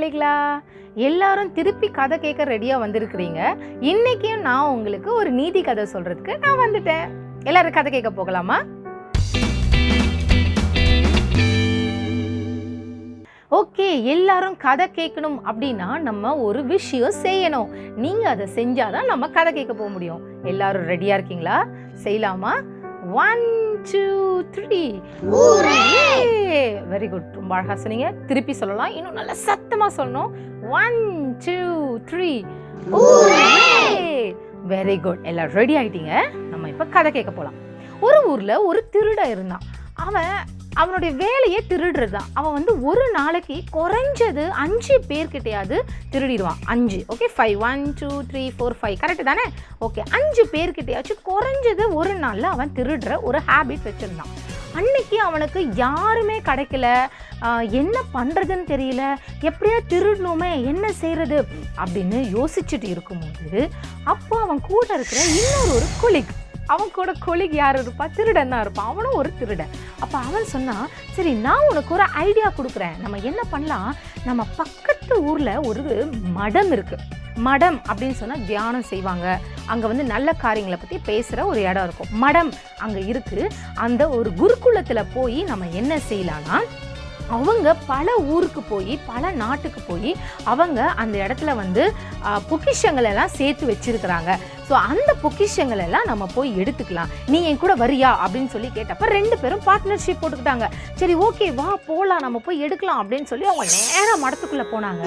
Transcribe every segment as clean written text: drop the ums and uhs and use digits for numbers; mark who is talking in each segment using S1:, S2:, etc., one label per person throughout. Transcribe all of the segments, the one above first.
S1: பிள்ளைகளா, எல்லாரும் திருப்பி கதை கேட்க ரெடியா வந்திருக்கிறீங்க. இன்னைக்கும் நான் உங்களுக்கு ஒரு நீதி கதை சொல்றதுக்கு நான் வந்துட்டேன். எல்லாரும் கதை கேட்க போகலாமா? ஓகே, எல்லாரும் கதை கேட்கணும் அப்படின்னா நம்ம ஒரு விஷயம் செய்யணும். நீங்க அதை செஞ்சாதான் நம்ம கதை கேட்க போக முடியும். எல்லாரும் ரெடியா இருக்கீங்களா? செய்யலாமா? 1 2 3 வெரி குட். ரொம்ப அழகா சொன்னீங்க. திருப்பி சொல்லலாம், இன்னும் நல்லா சத்தமா சொல்லணும். 1 2 3 வெரி குட். எல்லாரும் ரெடி ஆயிட்டீங்க. நம்ம இப்ப கதை கேட்க போலாம். ஒரு ஊர்ல ஒரு திருடன் இருந்தான். அவனுடைய வேலையே திருடுறது தான். அவன் ஒரு நாளைக்கு குறைஞ்சது 5 பேர்கிட்டையாவது திருடிடுவான். 5 ஓகே, 5 1 2 3 4 5 கரெக்டு தானே? ஓகே, 5 பேர்கிட்டையாச்சும் குறைஞ்சது ஒரு நாளில் அவன் திருடுற ஒரு ஹேபிட் வச்சுருந்தான். அன்னைக்கு அவனுக்கு யாருமே கிடைக்கல. என்ன பண்ணுறதுன்னு தெரியல, எப்படியா திருடணுமே, என்ன செய்கிறது அப்படின்னு யோசிச்சுட்டு இருக்கும்போது அப்போ அவன் கூட இருக்கிற இன்னொரு கொலிக், அவன் கூட கொலிக் யார் இருப்பா? திருடன் தான் இருப்பான். அவனும் ஒரு திருடன். அப்போ அவன் சொன்னான், சரி நான் உனக்கு ஒரு ஐடியா கொடுக்குறேன். நம்ம என்ன பண்ணலாம், நம்ம பக்கத்து ஊரில் ஒரு மடம் இருக்குது. மடம் அப்படின்னு சொன்னால் தியானம் செய்வாங்க. அங்கே நல்ல காரியங்களை பற்றி பேசுகிற ஒரு இடம் இருக்கும். மடம் அங்கே இருக்குது. அந்த ஒரு குருகுலத்தில் போய் நம்ம என்ன செய்யலாம்னா, அவங்க பல ஊருக்கு போய் பல நாட்டுக்கு போய் அவங்க அந்த இடத்துல பொக்கிஷங்கள் எல்லாம் சேர்த்து வச்சிருக்கிறாங்க. ஸோ அந்த பொக்கிஷங்கள் எல்லாம் நம்ம போய் எடுத்துக்கலாம். நீ என் கூட வரியா அப்படின்னு சொல்லி கேட்டப்ப 2 பேரும் பார்ட்னர்ஷிப் போட்டுக்கிட்டாங்க. சரி ஓகே வா போகலாம், நம்ம போய் எடுக்கலாம் அப்படின்னு சொல்லி அவங்க நேராக மடத்துக்குள்ளே போனாங்க.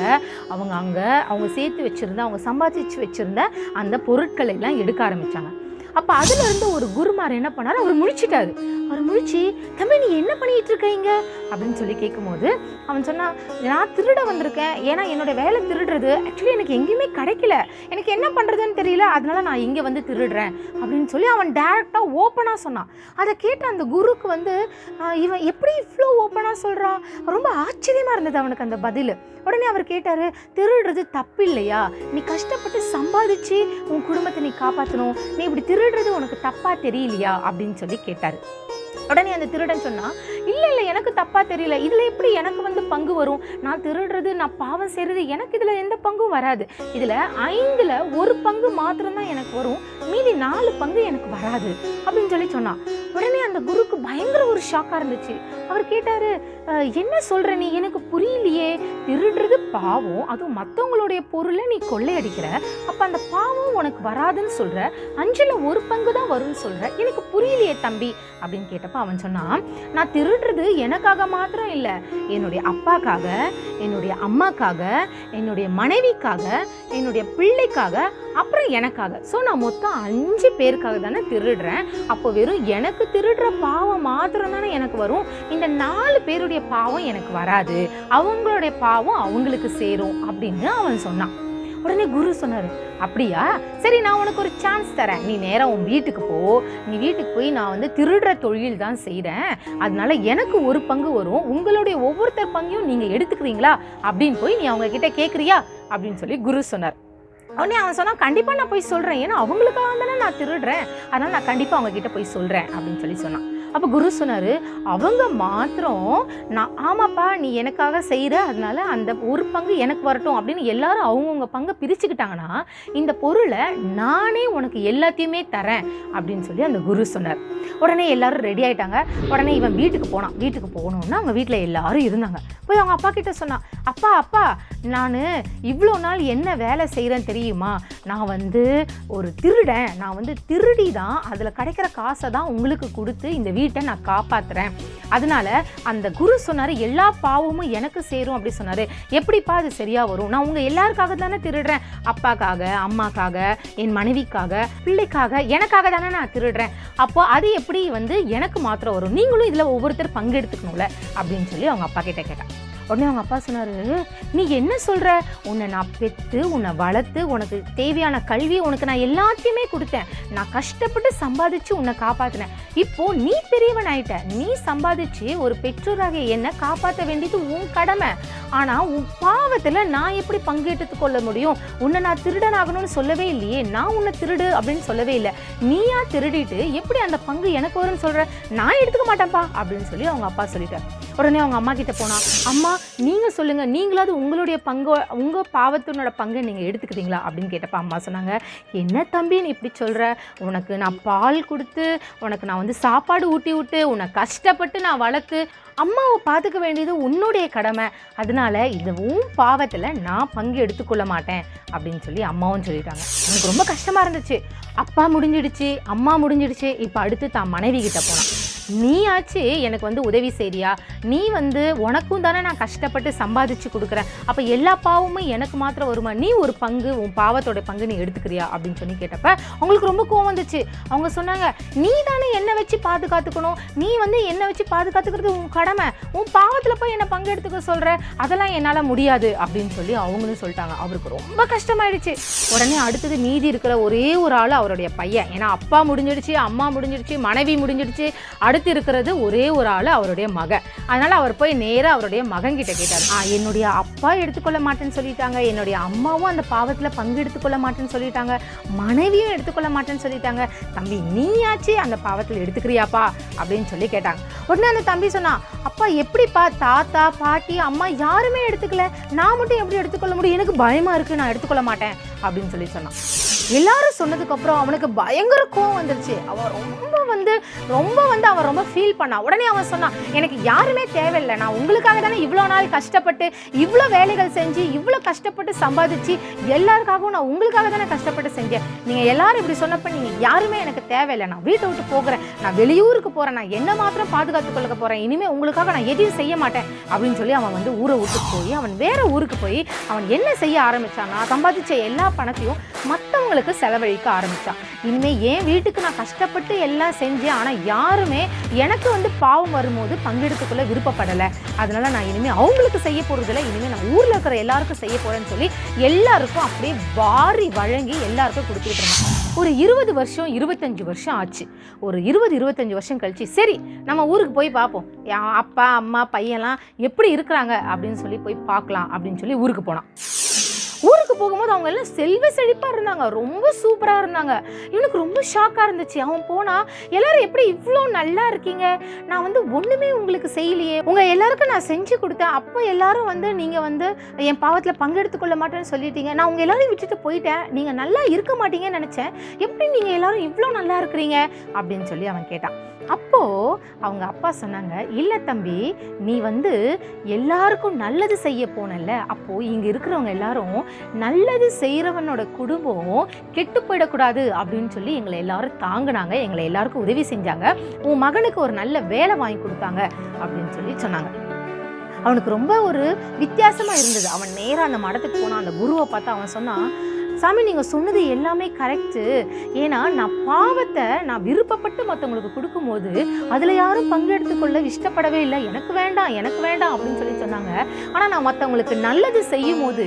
S1: அவங்க சேர்த்து வச்சுருந்த, அவங்க சம்பாதிச்சு வச்சுருந்த அந்த பொருட்களை எல்லாம் எடுக்க ஆரம்பித்தாங்க. அப்போ அதுலேருந்து ஒரு குருமார் என்ன பண்ணார், அவர் முழிச்சிட்டாரு. அவர் முழிச்சு, தம்பி நீ என்ன பண்ணிட்டு இருக்கீங்க அப்படின்னு சொல்லி கேட்கும்போது அவன் சொன்னான், நான் திருட வந்திருக்கேன். ஏன்னா என்னோட வேலை திருடுறது. ஆக்சுவலி எனக்கு எங்கேயுமே கிடைக்கல, எனக்கு என்ன பண்ணுறதுன்னு தெரியல, அதனால நான் இங்கே திருடுறேன் அப்படின்னு சொல்லி அவன் டைரெக்டாக ஓப்பனாக சொன்னான். அதை கேட்ட அந்த குருக்கு இவன் எப்படி இவ்வளோ ஓப்பனாக சொல்கிறான், ரொம்ப ஆச்சரியமாக இருந்தது அவனுக்கு அந்த பதில். உடனே அவர் கேட்டார், திருடுறது தப்பு இல்லையா? நீ கஷ்டப்பட்டு சம்பாதிச்சு உன் குடும்பத்தை நீ காப்பாற்றணும், நீ இப்படி திருடுறது உனக்கு தப்பா தெரியலையா அப்படின்னு சொல்லி கேட்டார். உடனே அந்த திருடன் சொன்னா, இல்லை எனக்கு தப்பா தெரியல, இதுல எப்படி எனக்கு பங்கு வரும்? நான் திருடுறது, நான் பாவம் செய்யறது, எனக்கு இதுல எந்த பங்கும் வராது. இதுல 5ல் 1 பங்கு மாத்திரம்தான் எனக்கு வரும், மீதி 4 பங்கு எனக்கு வராது அப்படின்னு சொல்லி சொன்னான். உடனே அந்த குருக்கு பயங்கர ஒரு ஷாக்கா இருந்துச்சு. அவர் கேட்டாரு, என்ன சொல்ற நீ, எனக்கு புரியலையே. திருடுறது பாவம், அதுவும் மற்றவங்களுடைய பொருளை நீ கொள்ளையடிக்கிற, அப்ப அந்த பாவம் உனக்கு வராதுன்னு சொல்ற, 5ல் 1 பங்கு தான் வரும்னு சொல்ற, எனக்கு புரியலையே தம்பி அப்படின்னு கேட்டப்ப அவன் சொன்னான், நான் திருடுறது எனக்காக மாத்திரம் இல்லை, என்னுடைய அப்பாக்காக, என்னுடைய அம்மாக்காக, என்னுடைய மனைவிக்காக, என்னுடைய பிள்ளைக்காக, அப்புறம் எனக்காக. ஸோ நான் மொத்தம் 5 பேருக்காக தானே திருடுறேன். அப்போ வெறும் எனக்கு திருடுற பாவம் மாத்திரம் தானே எனக்கு வரும், இந்த 4 பேருடைய பாவம் எனக்கு வராது, அவங்களுடைய பாவம் அவங்களுக்கு சேரும் அப்படின்னு அவன் சொன்னான். உடனே குரு சொன்னார், அப்படியா, சரி நான் உனக்கு ஒரு சான்ஸ் தரேன், நீ நேராக உன் வீட்டுக்கு போ. நீ வீட்டுக்கு போய், நான் திருடுற தொழில் தான் செய்கிறேன், அதனால எனக்கு 1 பங்கு வரும், உங்களுடைய ஒவ்வொருத்தர் பங்கையும் நீங்கள் எடுத்துக்கிறீங்களா அப்படின்னு போய் நீ அவங்க கிட்ட கேட்குறியா அப்படின்னு சொல்லி குரு சொன்னார். உடனே அவன் சொன்னான், கண்டிப்பாக நான் போய் சொல்கிறேன், ஏன்னா அவங்களுக்காக தானே நான் திருடுறேன், அதனால் நான் கண்டிப்பாக அவங்க கிட்ட போய் சொல்கிறேன் அப்படின்னு சொல்லி சொன்னான். அப்போ குரு சொன்னார், அவங்க மாத்திரம் நான் ஆமாப்பா நீ எனக்காக செய்கிற, அதனால அந்த 1 பங்கு எனக்கு வரட்டும் அப்படின்னு எல்லாரும் அவங்கவுங்க பங்கை பிரிச்சுக்கிட்டாங்கன்னா இந்த பொருளை நானே உனக்கு எல்லாத்தையுமே தரேன் அப்படின்னு சொல்லி அந்த குரு சொன்னார். உடனே எல்லாரும் ரெடி ஆகிட்டாங்க. உடனே இவன் வீட்டுக்கு போனான். வீட்டுக்கு போகணுன்னா அவங்க வீட்டில் எல்லாரும் இருந்தாங்க. போய் அவங்க அப்பா கிட்ட சொன்னான், அப்பா நான் இவ்வளோ நாள் என்ன வேலை செய்கிறேன்னு தெரியுமா, நான் ஒரு திருடன், நான் திருடி தான் அதில் கிடைக்கிற காசை தான் உங்களுக்கு கொடுத்து இந்த வீட்டை நான் காப்பாற்றுறேன், அதனால அந்த குரு சொன்னார் எல்லா பாவமும் எனக்கு சேரும் அப்படி சொன்னார். எப்படிப்பா அது சரியா வரும், நான் உங்கள் எல்லாருக்காக தானே திருடுறேன், அப்பாக்காக, அம்மாக்காக, என் மனைவிக்காக, பிள்ளைக்காக, எனக்காக தானே நான் திருடுறேன், அப்போ அது எப்படி எனக்கு மாத்திரம் வரும், நீங்களும் இதில் ஒவ்வொருத்தர் பங்கெடுத்துக்கணும்ல அப்படின்னு சொல்லி அவங்க அப்பா கிட்ட கேட்டான். உடனே அவங்க அப்பா சொன்னார், நீ என்ன சொல்கிற, உன்னை நான் பெற்று உன்னை வளர்த்து உனக்கு தேவையான கல்வி உனக்கு நான் எல்லாத்தையுமே கொடுத்தேன், நான் கஷ்டப்பட்டு சம்பாதிச்சு உன்னை காப்பாற்றினேன், இப்போது நீ பெரியவன் ஆயிட்ட, நீ சம்பாதிச்சு ஒரு பெற்றோராக என்னை காப்பாற்ற வேண்டியது உன் கடமை, ஆனால் உன் பாவத்தில் நான் எப்படி பங்கேற்று கொள்ள முடியும், உன்னை நான் திருடன் ஆகணும்னு சொல்லவே இல்லையே, நான் உன்னை திருடு அப்படின்னு சொல்லவே இல்லை, நீயா திருடிட்டு எப்படி அந்த பங்கு எனக்கு வரும்னு சொல்கிற, நான் எடுத்துக்க மாட்டேன்ப்பா அப்படின்னு சொல்லி அவங்க அப்பா சொல்லிட்டார். உடனே அவங்க அம்மா கிட்ட போனா, அம்மா நீங்கள் சொல்லுங்கள், நீங்களாவது உங்களுடைய பங்கு, உங்கள் பாவத்தினோட பங்கை நீங்கள் எடுத்துக்கிட்டீங்களா அப்படின்னு கேட்டப்ப அம்மா சொன்னாங்க, என்ன தம்பி நீ இப்படி சொல்கிற, உனக்கு நான் பால் கொடுத்து, உனக்கு நான் வந்து சாப்பாடு ஊட்டி விட்டு, உன்னை கஷ்டப்பட்டு நான் வளர்த்து, அம்மாவை பார்த்துக்க வேண்டியது உன்னுடைய கடமை, அதனால இதுவும் பாவத்தில் நான் பங்கு எடுத்துக்கொள்ள மாட்டேன் அப்படின்னு சொல்லி அம்மாவும் சொல்லிட்டாங்க. எனக்கு ரொம்ப கஷ்டமாக இருந்துச்சு. அப்பா முடிஞ்சிடுச்சு, அம்மா முடிஞ்சிடுச்சு, இப்போ அடுத்து தான் மனைவி கிட்ட போனான். நீ ஆச்சு எனக்கு வந்து உதவி செய்றியா, நீ வந்து உனக்கும் தானே நான் கஷ்டப்பட்டு சம்பாதிச்சு கொடுக்குறேன், அப்போ எல்லா பாவமும் எனக்கு மாத்திரம் வருமா, நீ ஒரு பங்கு, உன் பாவத்தோட பங்கு நீ எடுத்துக்கிறியா அப்படின்னு சொல்லி கேட்டப்ப அவங்களுக்கு ரொம்ப கோவம் வந்துச்சு. அவங்க சொன்னாங்க, நீ தானே என்னை வச்சு பாதுகாத்துக்கணும், நீ வந்து என்னை வச்சு பாதுகாத்துக்கிறது உன் கடமை, உன் பாவத்தில் போய் என்னை பங்கு எடுத்துக்க சொல்கிற, அதெல்லாம் என்னால் முடியாது அப்படின்னு சொல்லி அவங்களும் சொல்லிட்டாங்க. அவருக்கு ரொம்ப கஷ்டமாயிடுச்சு. உடனே அடுத்தது மீதி இருக்கிற ஒரே ஒரு ஆள் அவருடைய பையன். ஏன்னா அப்பா முடிஞ்சிடுச்சு, அம்மா முடிஞ்சிடுச்சு, மனைவி முடிஞ்சிடுச்சு, அடுத்து இருக்கிறது ஒரே ஒரு ஆள் அவருடைய மகன். அதனால அவர் போய் நேராக அவருடைய மகன் கிட்ட கேட்டார், என்னுடைய அப்பா எடுத்துக்கொள்ள மாட்டேன்னு சொல்லிட்டாங்க, என்னுடைய அம்மாவும் அந்த பாவத்தில் பங்கு எடுத்துக்கொள்ள மாட்டேன்னு சொல்லிட்டாங்க, மனைவியும் எடுத்துக்கொள்ள மாட்டேன்னு சொல்லிட்டாங்க, தம்பி நீயாச்சு அந்த பாவத்தில் எடுத்துக்கிறியாப்பா அப்படின்னு சொல்லி கேட்டாங்க. உடனே அந்த தம்பி சொன்னா, அப்பா எப்படிப்பா, தாத்தா பாட்டி அம்மா யாருமே எடுத்துக்கல, நான் மட்டும் எப்படி எடுத்துக்கொள்ள முடியும், எனக்கு பயமா இருக்கு, நான் எடுத்துக்கொள்ள மாட்டேன் அப்படின்னு சொல்லி சொன்னான். எல்லாரும் சொன்னதுக்கு அப்புறம் அவனுக்கு பயங்கர கோவம் வந்துருச்சு. அவன் அவன் ரொம்ப ஃபீல் பண்ணான். உடனே அவன் சொன்னான், எனக்கு யாருமே தேவையில்லை, நான் உங்களுக்காக தானே இவ்வளோ நாள் கஷ்டப்பட்டு இவ்வளோ வேலைகள் செஞ்சு இவ்வளோ கஷ்டப்பட்டு சம்பாதிச்சு எல்லாருக்காகவும் நான் உங்களுக்காக தானே கஷ்டப்பட்டு செஞ்சேன், நீங்கள் எல்லாரும் இப்படி சொன்னப்ப நீங்கள் யாருமே எனக்கு தேவையில்லை, நான் வீட்டை விட்டு போகிறேன், நான் வெளியூருக்கு போகிறேன், நான் என்ன மாத்திரம் பாதுகாத்து கொள்ள போகிறேன், இனிமேல் உங்களுக்காக நான் எதையும் செய்ய மாட்டேன் அப்படின்னு சொல்லி அவன் வந்து ஊரை விட்டு போய் அவன் வேற ஊருக்கு போய் அவன் என்ன செய்ய ஆரம்பிச்சான்னா, சம்பாதிச்ச எல்லா பணத்தையும் மற்றவங்களுக்கு செலவழிக்க ஆரம்பித்தான். இனிமேல் என் வீட்டுக்கு நான் கஷ்டப்பட்டு எல்லாம் செஞ்சேன், ஆனால் யாருமே எனக்கு வந்து பாவம் வரும்போது பங்கெடுத்துக்குள்ள விருப்பப்படலை, அதனால நான் இனிமேல் அவங்களுக்கு செய்ய போகிறதில்ல, இனிமேல் நான் ஊரில் இருக்கிற எல்லாருக்கும் செய்ய போகிறேன்னு சொல்லி எல்லாருக்கும் அப்படியே வாரி வழங்கி எல்லாருக்கும் கொடுத்துக்கிட்டு இருந்தாங்க. ஒரு 20 வருஷம் 25 வருஷம் ஆச்சு. ஒரு 20-25 வருஷம் கழிச்சு, சரி நம்ம ஊருக்கு போய் பார்ப்போம், அப்பா அம்மா பையன்லாம் எப்படி இருக்கிறாங்க அப்படின்னு சொல்லி போய் பார்க்கலாம் அப்படின்னு சொல்லி ஊருக்கு போனான். ஊருக்கு போகும்போது அவங்க எல்லாம் செல்வ செழிப்பாக இருந்தாங்க, ரொம்ப சூப்பராக இருந்தாங்க. இவனுக்கு ரொம்ப ஷாக்காக இருந்துச்சு. அவன் போனால், எல்லாரும் எப்படி இவ்வளோ நல்லா இருக்கீங்க, நான் வந்து ஒன்றுமே உங்களுக்கு செய்யலையே, உங்கள் எல்லாருக்கும் நான் செஞ்சு கொடுத்தேன், அப்போ எல்லாரும் வந்து நீங்கள் வந்து என் பாவத்தில் பங்கெடுத்துக்கொள்ள மாட்டேன்னு சொல்லிட்டீங்க, நான் உங்கள் எல்லாரையும் விட்டுட்டு போயிட்டேன், நீங்கள் நல்லா இருக்க மாட்டீங்கன்னு நினச்சேன், எப்படி நீங்கள் எல்லாரும் இவ்வளோ நல்லா இருக்கிறீங்க அப்படின்னு சொல்லி அவன் கேட்டான். அப்போது அவங்க அப்பா சொன்னாங்க, இல்லை தம்பி, நீ வந்து எல்லாருக்கும் நல்லது செய்ய போனல, அப்போது இங்கே இருக்கிறவங்க எல்லாரும் நல்லது செய்கிறவனோட குடும்பம் கெட்டு போயிடக்கூடாது அப்படின்னு சொல்லி எங்களை எல்லாரும் தாங்கினாங்க, எங்களை எல்லாருக்கும் உதவி செஞ்சாங்க, உன் மகனுக்கு ஒரு நல்ல வேலை வாங்கி கொடுத்தாங்க அப்படின்னு சொல்லி சொன்னாங்க. அவனுக்கு ரொம்ப ஒரு வித்தியாசமாக இருந்தது. அவன் நேராக அந்த மடத்துக்கு போனான். அந்த குருவை பார்த்து அவன் சொன்னான், சாமி நீங்கள் சொன்னது எல்லாமே கரெக்டு, ஏன்னா நான் பாவத்தை நான் விருப்பப்பட்டு மற்றவங்களுக்கு கொடுக்கும்போது அதில் யாரும் பங்கெடுத்துக்கொள்ள இஷ்டப்படவே இல்லை, எனக்கு வேண்டாம் அப்படின்னு சொல்லி சொன்னாங்க. ஆனால் நான் மற்றவங்களுக்கு நல்லது செய்யும் போது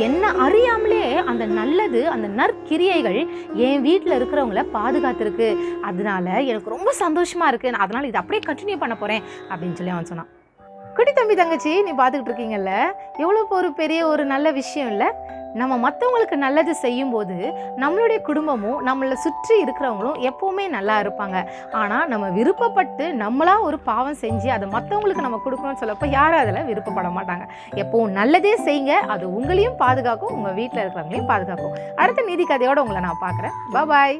S1: என்ன அறியாமலே அந்த நல்லது, அந்த நற்கிரியைகள் என் வீட்டில் இருக்கிறவங்கள பாதுகாத்துருக்கு, அதனால எனக்கு ரொம்ப சந்தோஷமாக இருக்குது, நான் அதனால் இதை அப்படியே கண்டினியூ பண்ண போகிறேன் அப்படின்னு சொல்லி அவன் சொன்னான். குட்டி தம்பி தங்கச்சி, நீ பார்த்துக்கிட்டு இருக்கீங்கல்ல, எவ்வளோ ஒரு பெரிய ஒரு நல்ல விஷயம் இல்லை? நம்ம மற்றவங்களுக்கு நல்லது செய்யும்போது நம்மளுடைய குடும்பமும் நம்மளை சுற்றி இருக்கிறவங்களும் எப்போவுமே நல்லா இருப்பாங்க. ஆனால் நம்ம விருப்பப்பட்டு நம்மளாக ஒரு பாவம் செஞ்சு அதை மற்றவங்களுக்கு நம்ம கொடுக்கணும்னு சொல்லப்போ யாரும் அதில் விருப்பப்பட மாட்டாங்க. எப்போவும் நல்லதே செய்யுங்க, அது உங்களையும் பாதுகாக்கும், உங்கள் வீட்டில் இருக்கிறவங்களையும் பாதுகாக்கும். அடுத்த நீதி கதையோடு உங்களை நான் பார்க்குறேன். பாய்.